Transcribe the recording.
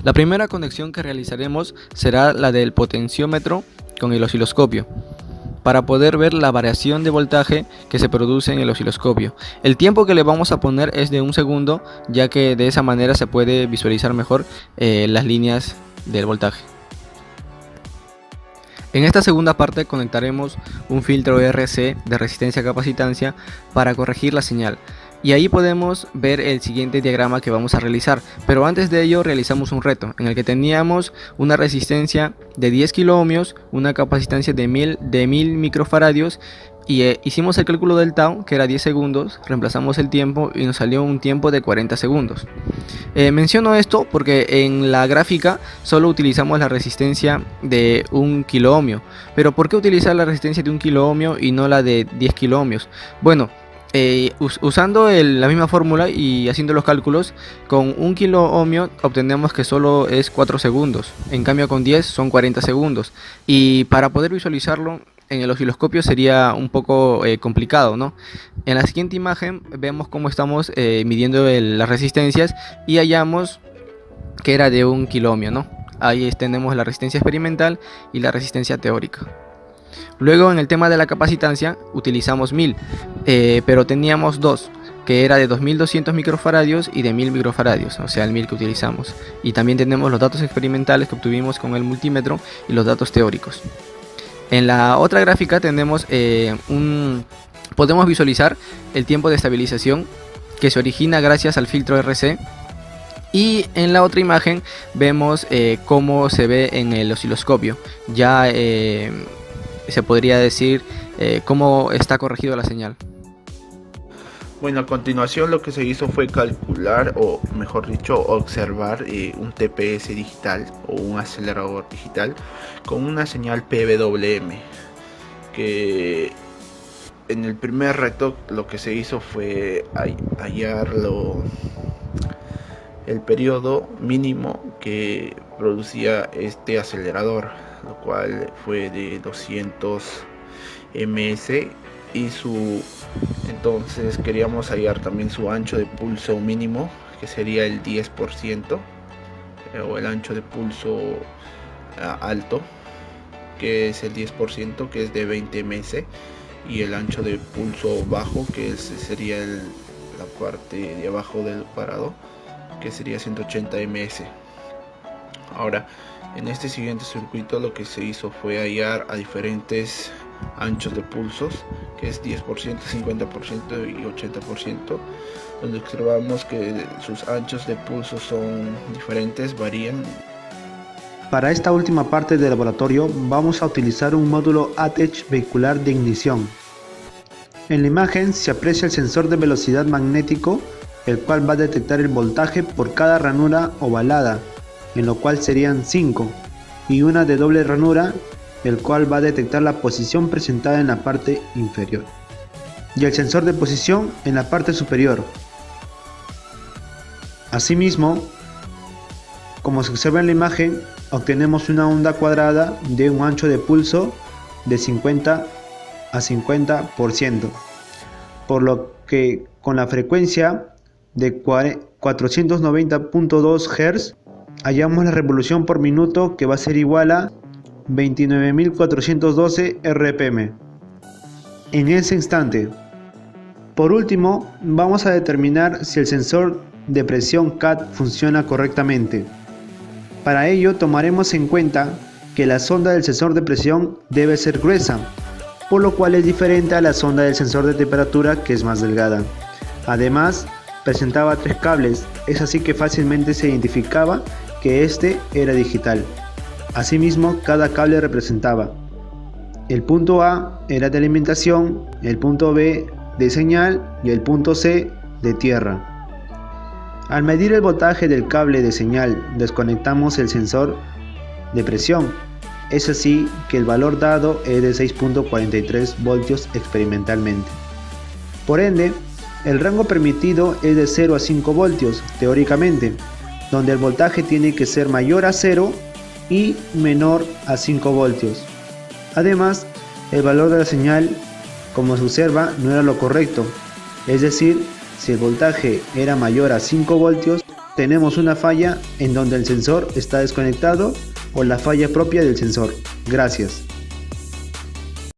La primera conexión que realizaremos será la del potenciómetro con el osciloscopio, para poder ver la variación de voltaje que se produce en el osciloscopio. El tiempo que le vamos a poner es de 1 segundo, ya que de esa manera se puede visualizar mejor las líneas del voltaje. En esta segunda parte conectaremos un filtro RC de resistencia-capacitancia para corregir la señal. Y ahí podemos ver el siguiente diagrama que vamos a realizar, pero antes de ello realizamos un reto en el que teníamos una resistencia de 10 kiloohmios, una capacitancia de 1000 microfaradios y hicimos el cálculo del tau, que era 10 segundos, reemplazamos el tiempo y nos salió un tiempo de 40 segundos. Menciono esto porque en la gráfica solo utilizamos la resistencia de 1 kiloohmio, pero ¿por qué utilizar la resistencia de 1 kiloohmio y no la de 10 kiloohmios? Bueno, usando la misma fórmula y haciendo los cálculos, con 1 kiloohmio obtenemos que solo es 4 segundos, en cambio con 10 son 40 segundos, y para poder visualizarlo en el osciloscopio sería un poco complicado, ¿no? En la siguiente imagen vemos cómo estamos midiendo las resistencias y hallamos que era de 1 kiloohmio, ¿no? Ahí tenemos la resistencia experimental y la resistencia teórica. Luego en el tema de la capacitancia utilizamos 1000, pero teníamos dos, que era de 2200 microfaradios y de 1000 microfaradios, o sea el 1000 que utilizamos. Y también tenemos los datos experimentales que obtuvimos con el multímetro y los datos teóricos. En la otra gráfica tenemos podemos visualizar el tiempo de estabilización que se origina gracias al filtro RC. Y en la otra imagen vemos cómo se ve en el osciloscopio. Ya se podría decir cómo está corregido la señal. Bueno, a continuación lo que se hizo fue calcular, o mejor dicho, observar un TPS digital o un acelerador digital con una señal PWM, que en el primer reto lo que se hizo fue hallar el periodo mínimo que producía este acelerador, lo cual fue de 200 ms, y entonces queríamos hallar también su ancho de pulso mínimo, que sería el 10%, o el ancho de pulso alto, que es el 10%, que es de 20 ms, y el ancho de pulso bajo, que sería la parte de abajo del parado, que sería 180 ms. Ahora, en este siguiente circuito lo que se hizo fue hallar a diferentes anchos de pulsos, que es 10%, 50% y 80%, donde observamos que sus anchos de pulso son diferentes, varían. Para esta última parte del laboratorio vamos a utilizar un módulo ATECH vehicular de ignición. En la imagen se aprecia el sensor de velocidad magnético, el cual va a detectar el voltaje por cada ranura ovalada, en lo cual serían 5, y una de doble ranura, el cual va a detectar la posición presentada en la parte inferior, y el sensor de posición en la parte superior. Asimismo, como se observa en la imagen, obtenemos una onda cuadrada de un ancho de pulso de 50 a 50%, por lo que con la frecuencia de 490.2 Hz hallamos la revolución por minuto, que va a ser igual a 29.412 RPM en ese instante. Por último, vamos a determinar si el sensor de presión CAT funciona correctamente. Para ello tomaremos en cuenta que la sonda del sensor de presión debe ser gruesa, por lo cual es diferente a la sonda del sensor de temperatura, que es más delgada. Además, presentaba 3 cables, es así que fácilmente se identificaba que este era digital. Asimismo, cada cable representaba: el punto A era de alimentación, el punto B de señal y el punto C de tierra. Al medir el voltaje del cable de señal, desconectamos el sensor de presión. Es así que el valor dado es de 6.43 voltios experimentalmente. Por ende, el rango permitido es de 0 a 5 voltios teóricamente, donde el voltaje tiene que ser mayor a 0 y menor a 5 voltios. Además, el valor de la señal, como se observa, no era lo correcto, es decir, si el voltaje era mayor a 5 voltios, tenemos una falla en donde el sensor está desconectado o la falla propia del sensor. Gracias.